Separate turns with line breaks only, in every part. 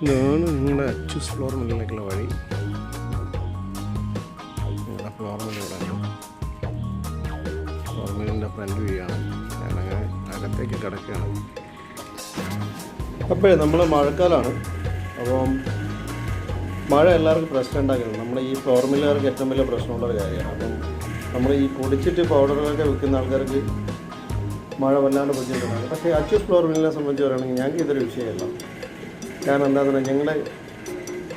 ഇതാണ് നിങ്ങളുടെ അച്ചൂസ് ഫ്ലോർ മില്ലിലേക്കുള്ള വഴി. ഫ്ലോർ മില്ലിലാണ്, ഫ്ലോർ മില്ലിൻ്റെ ഫ്രണ്ട് വ്യൂ ആണ്. ഞാനങ്ങനെ അകത്തേക്ക് കിടക്കുകയാണ്. അപ്പോഴേ നമ്മൾ മഴക്കാലമാണ്. അപ്പം മഴ എല്ലാവർക്കും പ്രശ്നം ഉണ്ടാക്കുന്നത് നമ്മുടെ ഈ ഫ്ലോർ മില്ലുകാർക്ക് ഏറ്റവും വലിയ പ്രശ്നമുള്ളൊരു കാര്യമാണ്. അപ്പം നമ്മൾ ഈ പൊടിച്ചിട്ട് പൗഡറുകളൊക്കെ വിൽക്കുന്ന ആൾക്കാർക്ക് മഴ വല്ലാണ്ട് ബുദ്ധിമുട്ടുണ്ടാകും. പക്ഷേ അച്ചൂസ് ഫ്ലോർ മില്ലിനെ സംബന്ധിച്ച് പറയുകയാണെങ്കിൽ ഞങ്ങൾക്ക് ഇതൊരു വിഷയമല്ല. കാരണം എന്താണെന്ന് പറഞ്ഞാൽ ഞങ്ങളുടെ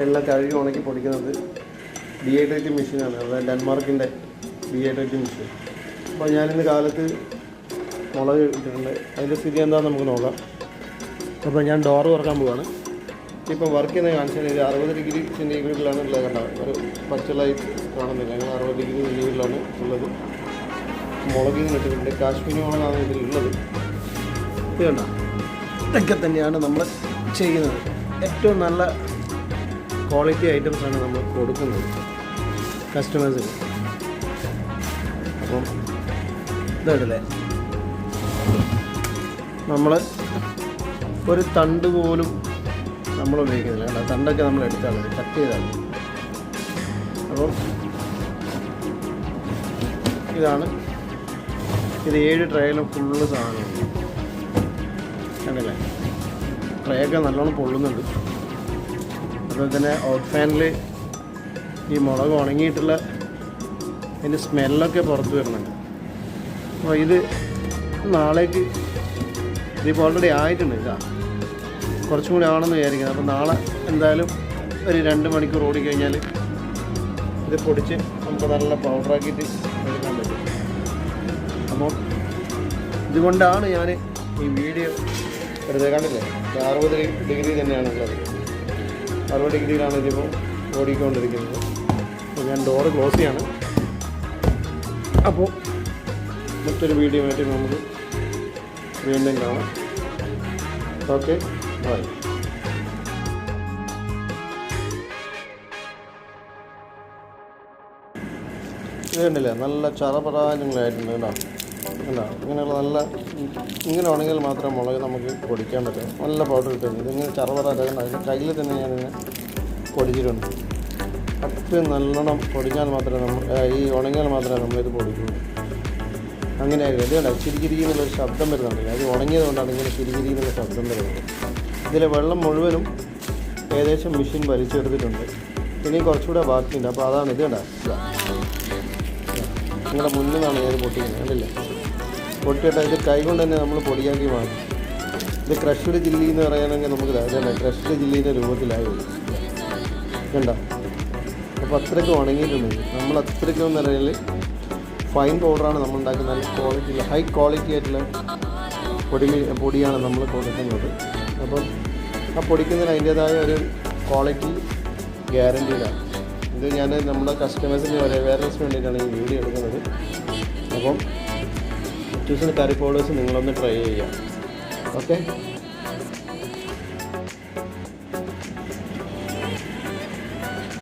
എല്ലാം കഴുകി ഉണക്കി പൊടിക്കുന്നത് ഡീഹൈഡ്രേറ്റിംഗ് മെഷീനാണ്. അതായത് ഡെൻമാർക്കിൻ്റെ ഡീഹൈഡ്രേറ്റിംഗ് മെഷീൻ. അപ്പോൾ ഞാനിന്ന് കാലത്ത് മുളക് ഇട്ടിട്ടുണ്ട്. അതിൻ്റെ സ്ഥിതി എന്താണെന്ന് നമുക്ക് നോക്കാം. അപ്പോൾ ഞാൻ ഡോറ് തുറക്കാൻ പോവുകയാണ്. ഇപ്പോൾ വർക്ക് ചെയ്യുന്ന കാണിച്ചാൽ ഇത് 60 ഡിഗ്രി സെൻറ്റിഗ്രേഡിലാണ് ഉള്ളത്. കണ്ടാൽ ഒരു പച്ചലായിട്ട് കാണുന്നില്ല. ഞങ്ങൾ 60 ഡിഗ്രി സെൻറ്റിഗ്രേഡിലാണ് ഉള്ളത്. മുളകിൽ ഇട്ടിട്ടുണ്ട്. കാശ്മീരി മുളകാണ് ഇതിലുള്ളത്. ഇത് കണ്ട, ഇതൊക്കെ തന്നെയാണ് നമ്മൾ ചെയ്യുന്നത്. ഏറ്റവും നല്ല ക്വാളിറ്റി ഐറ്റംസാണ് നമ്മൾ കൊടുക്കുന്നത് കസ്റ്റമേഴ്സിന്. അപ്പം ഇതല്ലേ, നമ്മൾ ഒരു തണ്ട് പോലും നമ്മൾ ഉപയോഗിക്കുന്നില്ല. കേട്ടോ, തണ്ടൊക്കെ നമ്മൾ എടുത്താൽ മതി, കട്ട് ചെയ്താൽ മതി. അപ്പം ഇതാണ്, ഇത് 7 ട്രേയിലും ഫുള്ള് സാധനമുണ്ട്. കണ്ടില്ലേ, ട്രേയൊക്കെ നല്ലോണം പൊള്ളുന്നുണ്ട്. അതുപോലെ തന്നെ ഔട്ട് ഫാനിൽ ഈ മുളക് ഉണങ്ങിയിട്ടുള്ള അതിൻ്റെ സ്മെല്ലൊക്കെ പുറത്ത് വരുന്നുണ്ട്. അപ്പോൾ ഇത് നാളേക്ക് ഇതിപ്പോൾ ഓൾറെഡി ആയിട്ടുണ്ട്. ഇതാ കുറച്ചും കൂടി ആണെന്ന് വിചാരിക്കുന്നത്. അപ്പോൾ നാളെ എന്തായാലും ഒരു 2 മണിക്കൂർ ഓടിക്കഴിഞ്ഞാൽ ഇത് പൊടിച്ച് നമുക്ക് നല്ല പൗഡറാക്കിയിട്ട് എടുക്കാൻ പറ്റും. അപ്പോൾ ഇതുകൊണ്ടാണ് ഞാൻ ഈ വീഡിയോ എടുത്തത്. കണ്ടില്ലേ, 60 ഡിഗ്രി തന്നെയാണുള്ളത്. 60 ഡിഗ്രിയിലാണ് ഇതിപ്പോൾ ഓടിക്കൊണ്ടിരിക്കുന്നത്. അപ്പോൾ ഞാൻ ഡോറ് ക്ലോസ് ചെയ്യാണ്. അപ്പോൾ മറ്റൊരു വീഡിയോ ആയിട്ട് നമുക്ക് വീണ്ടും കാണാം. Okay, bye. ഇത് കണ്ടില്ലേ, നല്ല ചറപറാഞ്ഞങ്ങളായിട്ടുണ്ട് കേട്ടോ. അല്ല, ഇങ്ങനെയുള്ള നല്ല ഇങ്ങനെ ഉണങ്ങിയാൽ മാത്രം മുളക് നമുക്ക് പൊടിക്കാൻ പറ്റും. നല്ല പൗഡർ കിട്ടുന്നത്. ഇതിങ്ങനെ ചറപറാക്കണം. അതിൻ്റെ കയ്യിൽ തന്നെ ഞാനിങ്ങനെ പൊടിച്ചിട്ടുണ്ട്. അത്രയും നല്ലോണം പൊടിഞ്ഞാൽ മാത്രമേ ഈ ഉണങ്ങിയാൽ മാത്രമേ നമ്മളിത് പൊടിക്കുള്ളൂ. അങ്ങനെയായിരിക്കും. ഇത് കണ്ട ചിരികിരി എന്നുള്ളൊരു ശബ്ദം വരുന്നുണ്ട്. അത് ഉണങ്ങിയത് കൊണ്ടാണ് ഇങ്ങനെ ചിരികിരി എന്നുള്ള ശബ്ദം വരുന്നത്. ഇതിലെ വെള്ളം മുഴുവനും ഏകദേശം മെഷീൻ വലിച്ചെടുത്തിട്ടുണ്ട്. ഇനി കുറച്ചുകൂടെ ബാക്കിയുണ്ട്. അപ്പോൾ അതാണ് ഇത് കണ്ട, നിങ്ങളുടെ മുന്നിൽ നിന്നാണ് ഞാൻ പൊട്ടിക്കുന്നത്. കണ്ടില്ലേ, പൊട്ടിയിട്ട് ഇത് കൈ കൊണ്ട് തന്നെ നമ്മൾ പൊടിയാക്കി മാറ്റി. ഇത് ക്രഷ്ഡ് ചില്ലി എന്ന് പറയുകയാണെങ്കിൽ നമുക്ക് അതല്ല, ക്രഷ്ഡ് ചില്ലീൻ്റെ രൂപത്തിലായി കണ്ട. അപ്പോൾ അത്രയ്ക്ക് ഉണങ്ങിയിട്ടുണ്ട്. നമ്മൾ അത്രയ്ക്കും നിലയിൽ ഫൈൻ പൗഡറാണ് നമ്മൾ ഉണ്ടാക്കുന്നത്. നല്ല ക്വാളിറ്റിയുള്ള ഹൈ ക്വാളിറ്റി ആയിട്ടുള്ള പൊടിയാണ് നമ്മൾ കൊടുക്കുന്നത്. അപ്പം ആ പൊടിക്കുന്നതിന് അതിൻ്റേതായ ഒരു ക്വാളിറ്റി ഗ്യാരൻറ്റീഡാണ്. ഇത് ഞാൻ നമ്മുടെ കസ്റ്റമേഴ്സിന് അവയർനെസ്സിന് വേണ്ടിയിട്ടാണ് ഈ വീഡിയോ എടുക്കുന്നത്. അപ്പം അച്ചൂസിൻ്റെ കറി പൗഡേഴ്സ് നിങ്ങളൊന്ന് ട്രൈ ചെയ്യാം. ഓക്കെ.